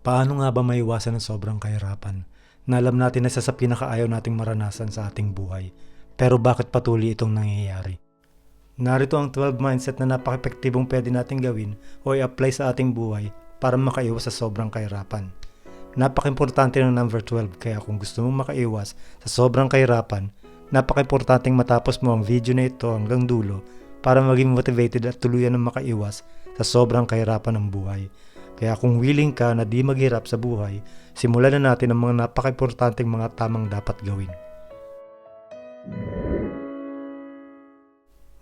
Paano nga ba maiwasan ang sobrang kahirapan na alam natin na isa sa pinakaayaw nating maranasan sa ating buhay? Pero bakit patuloy itong nangyayari? Narito ang 12 mindset na napaka-epektibong pwede nating gawin o i-apply sa ating buhay para makaiwas sa sobrang kahirapan. Napaka-importante ng number 12, kaya kung gusto mong makaiwas sa sobrang kahirapan, napaka-importanteng matapos mo ang video na ito hanggang dulo para maging motivated at tuluyan ng makaiwas sa sobrang kahirapan ng buhay. Kaya kung willing ka na di maghirap sa buhay, simulan na natin ang mga napaka-importanteng mga tamang dapat gawin.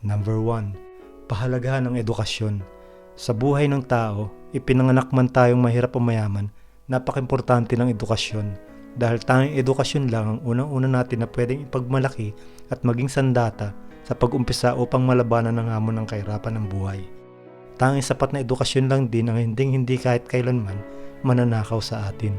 Number 1. Pahalagahan ang edukasyon. Sa buhay ng tao, ipinanganak man tayong mahirap o mayaman, napaka-importante ng edukasyon. Dahil tanging edukasyon lang ang unang-una natin na pwedeng ipagmalaki at maging sandata sa pag-umpisa upang malabanan ang hamon ng kahirapan ng buhay. Tanging sapat na edukasyon lang din ang hindi kahit kailanman mananakaw sa atin.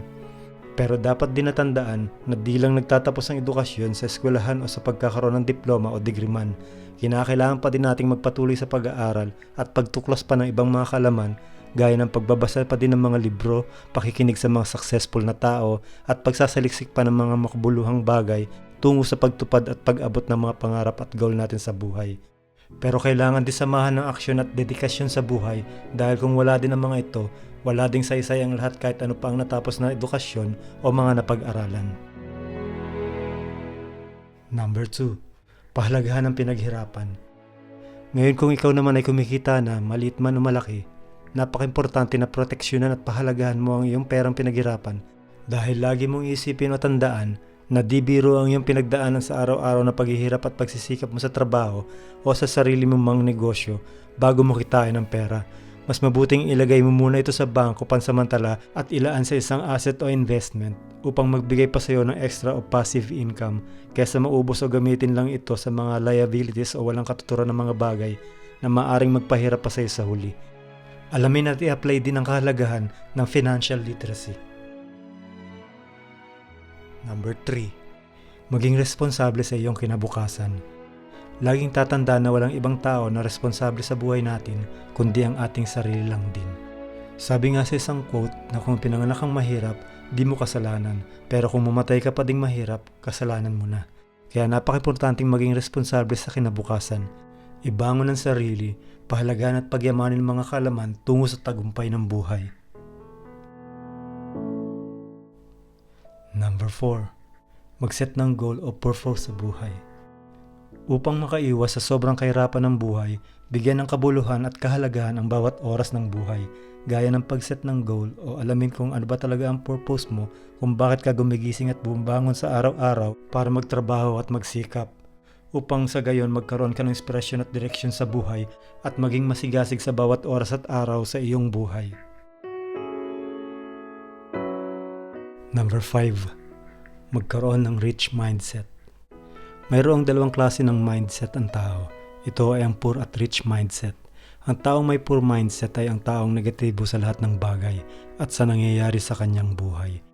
Pero dapat din natandaan na di lang nagtatapos ang edukasyon sa eskwelahan o sa pagkakaroon ng diploma o degree man. Kinakailangan pa din nating magpatuloy sa pag-aaral at pagtuklas pa ng ibang mga kaalaman gaya ng pagbabasa pa din ng mga libro, pakikinig sa mga successful na tao at pagsasaliksik pa ng mga makabuluhang bagay tungo sa pagtupad at pag-abot ng mga pangarap at goal natin sa buhay. Pero kailangan din samahan ng aksyon at dedikasyon sa buhay dahil kung wala din ang mga ito, wala ding saysay ang lahat kahit ano pa ang natapos na edukasyon o mga napag-aralan. Number 2. Pahalagahan ang pinaghirapan. Ngayon kung ikaw naman ay kumikita na, maliit man o malaki, napaka-importante na proteksyonan at pahalagahan mo ang iyong perang pinaghirapan dahil lagi mong isipin o tandaan na di biro ang iyong pinagdaanan sa araw-araw na paghihirap at pagsisikap mo sa trabaho o sa sarili mong mga negosyo bago mo kitain ang pera. Mas mabuting ilagay mo muna ito sa bangko pansamantala at ilaan sa isang asset o investment upang magbigay pa sa iyo ng extra o passive income kaysa maubos o gamitin lang ito sa mga liabilities o walang katuturan ng mga bagay na maaring magpahirap pa sa iyo sa huli. Alamin at i-apply din ang kahalagahan ng financial literacy. Number 3. Maging responsable sa iyong kinabukasan. Laging tatandaan na walang ibang tao na responsable sa buhay natin kundi ang ating sarili lang din. Sabi nga sa isang quote na kung pinanganak kang mahirap, di mo kasalanan. Pero kung mamatay ka pa ding mahirap, kasalanan mo na. Kaya napaka-importanting maging responsable sa kinabukasan. Ibangon ang sarili, pahalagahan at pagyamanin ang mga kaalaman tungo sa tagumpay ng buhay. Number 4. Mag-set ng goal o purpose sa buhay. Upang makaiwas sa sobrang kahirapan ng buhay, bigyan ng kabuluhan at kahalagahan ang bawat oras ng buhay, gaya ng pag-set ng goal o alamin kung ano ba talaga ang purpose mo, kung bakit ka gumigising at bumangon sa araw-araw para magtrabaho at magsikap. Upang sa gayon magkaroon ka ng inspirasyon at direksyon sa buhay at maging masigasig sa bawat oras at araw sa iyong buhay. Number 5. Magkaroon ng rich mindset. Mayroong dalawang klase ng mindset ang tao. Ito ay ang poor at rich mindset. Ang taong may poor mindset ay ang taong negatibo sa lahat ng bagay at sa nangyayari sa kanyang buhay.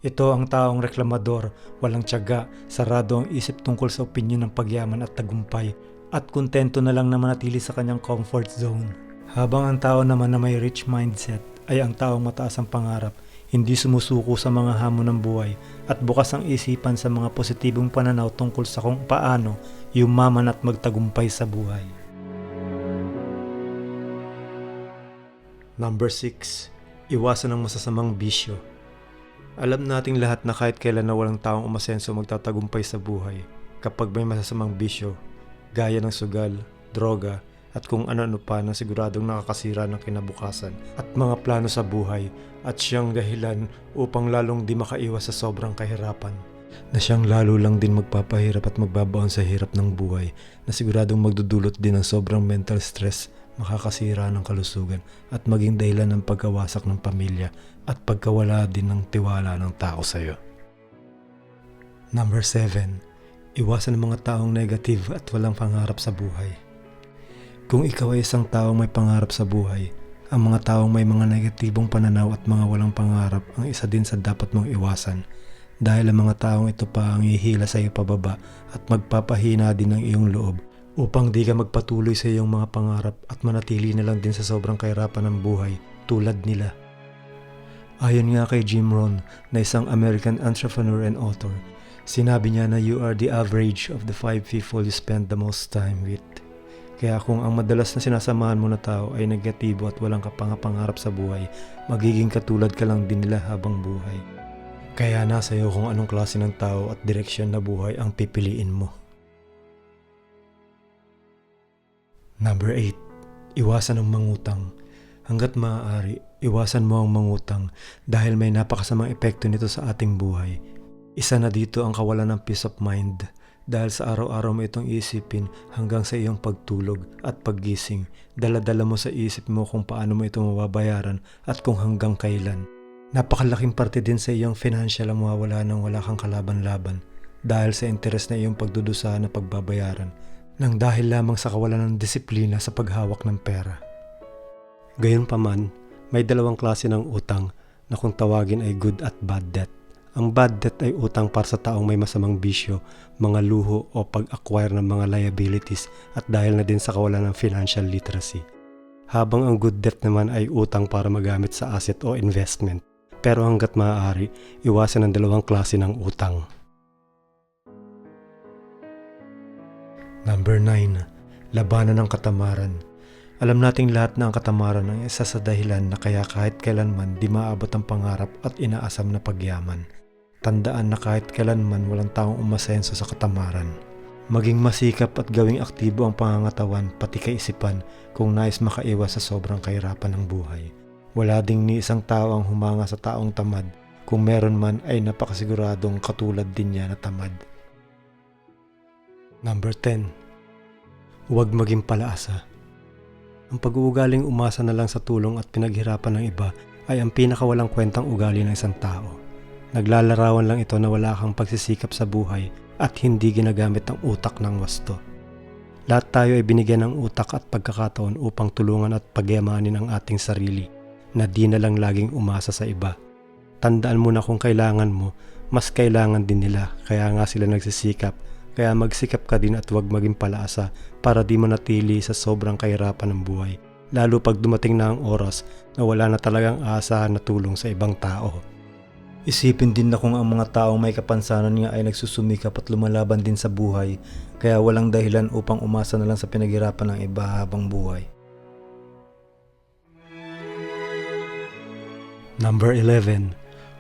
Ito ang taong reklamador, walang tiyaga, sarado ang isip tungkol sa opinyon ng pagyaman at tagumpay at kontento na lang na manatili sa kanyang comfort zone. Habang ang tao naman na may rich mindset ay ang taong mataas ang pangarap, hindi sumusuko sa mga hamon ng buhay at bukas ang isipan sa mga positibong pananaw tungkol sa kung paano yumaman at magtagumpay sa buhay. Number 6. Iwasan ang masasamang bisyo. Alam nating lahat na kahit kailan na walang taong umasenso magtatagumpay sa buhay kapag may masasamang bisyo, gaya ng sugal, droga, at kung ano-ano pa na siguradong nakakasira ng kinabukasan at mga plano sa buhay at siyang dahilan upang lalong di makaiwas sa sobrang kahirapan. Na siyang lalo lang din magpapahirap at magbabaon sa hirap ng buhay na siguradong magdudulot din ng sobrang mental stress, makakasira ng kalusugan at maging dahilan ng pagkawasak ng pamilya at pagkawala din ng tiwala ng tao sa iyo. Number 7. Iwasan ang mga taong negative at walang pangarap sa buhay. Kung ikaw ay isang taong may pangarap sa buhay, ang mga taong may mga negatibong pananaw at mga walang pangarap ang isa din sa dapat mong iwasan dahil ang mga taong ito pa ang ihila sa iyo pababa at magpapahina din ng iyong loob upang di ka magpatuloy sa iyong mga pangarap at manatili na lang din sa sobrang kahirapan ng buhay tulad nila. Ayon nga kay Jim Rohn na isang American entrepreneur and author, sinabi niya na you are the average of the 5 people you spend the most time with. Kaya kung ang madalas na sinasamahan mo na tao ay negatibo at walang kapangarap sa buhay, magiging katulad ka lang din nila habang buhay. Kaya nasa iyo kung anong klase ng tao at direksyon na buhay ang pipiliin mo. Number 8. Iwasan ang mangutang. Hanggat maaari, iwasan mo ang mangutang dahil may napakasamang epekto nito sa ating buhay. Isa na dito ang kawalan ng peace of mind dahil sa araw-araw mo itong isipin hanggang sa iyong pagtulog at paggising. Dala-dala mo sa isip mo kung paano mo ito mababayaran at kung hanggang kailan. Napakalaking parte din sa iyong financial ang mawawala nang wala kang kalaban-laban dahil sa interes na iyong pagdudusa na pagbabayaran nang dahil lamang sa kawalan ng disiplina sa paghawak ng pera. Gayunpaman, may dalawang klase ng utang na kung tawagin ay good at bad debt. Ang bad debt ay utang para sa taong may masamang bisyo, mga luho o pag-acquire ng mga liabilities at dahil na din sa kawalan ng financial literacy. Habang ang good debt naman ay utang para magamit sa asset o investment. Pero hanggat maaari, iwasan ang dalawang klase ng utang. Number 9. Labanan ng katamaran. Alam nating lahat na ang katamaran ang isa sa dahilan na kaya kahit kailanman di maabot ang pangarap at inaasam na pagyaman. Tandaan na kahit kailanman walang taong umasenso sa katamaran. Maging masikap at gawing aktibo ang pangangatawan pati kaisipan kung nais makaiwas sa sobrang kahirapan ng buhay. Wala ding ni isang tao ang humanga sa taong tamad. Kung meron man ay napakasiguradong katulad din niya na tamad. Number 10. Huwag maging palaasa. Ang pag-uugaling umasa na lang sa tulong at pinaghirapan ng iba ay ang pinakawalang kwentang ugali ng isang tao. Naglalarawan lang ito na wala kang pagsisikap sa buhay at hindi ginagamit ang utak ng wasto. Lahat tayo ay binigyan ng utak at pagkakataon upang tulungan at pagyamanin ang ating sarili na di na lang laging umasa sa iba. Tandaan mo na kung kailangan mo, mas kailangan din nila kaya nga sila nagsisikap. Kaya magsikap ka din at huwag maging palaasa para di manatili sa sobrang kahirapan ng buhay. Lalo pag dumating na ang oras na wala na talagang aasahan na tulong sa ibang tao. Isipin din na kung ang mga taong may kapansanan nga ay nagsusumikap at lumalaban din sa buhay, kaya walang dahilan upang umasa na lang sa pinaghirapan ng iba habang buhay. Number 11.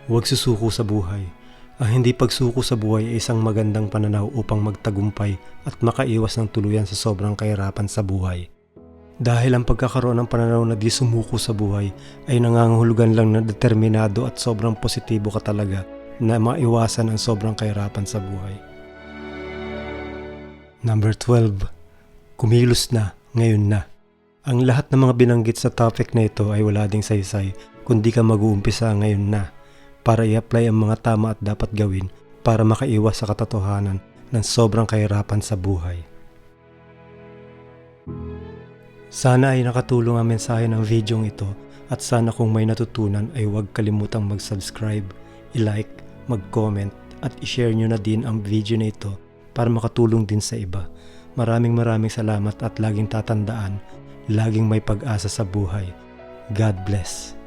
Huwag susuko sa buhay. Ang hindi pagsuko sa buhay ay isang magandang pananaw upang magtagumpay at makaiwas ng tuluyan sa sobrang kahirapan sa buhay. Dahil ang pagkakaroon ng pananaw na di sumuko sa buhay ay nangangahulugan lang na determinado at sobrang positibo ka talaga na maiwasan ang sobrang kahirapan sa buhay. Number 12. Kumilos na, ngayon na. Ang lahat ng mga binanggit sa topic na ito ay wala ding saysay kundi ka mag-uumpisa ngayon na. Para i-apply ang mga tama at dapat gawin para makaiwas sa katotohanan ng sobrang kahirapan sa buhay. Sana ay nakatulong ang mensahe ng videong ito at sana kung may natutunan ay huwag kalimutang mag-subscribe, i-like, mag-comment at i-share nyo na din ang video na ito para makatulong din sa iba. Maraming salamat at laging tatandaan, laging may pag-asa sa buhay. God bless.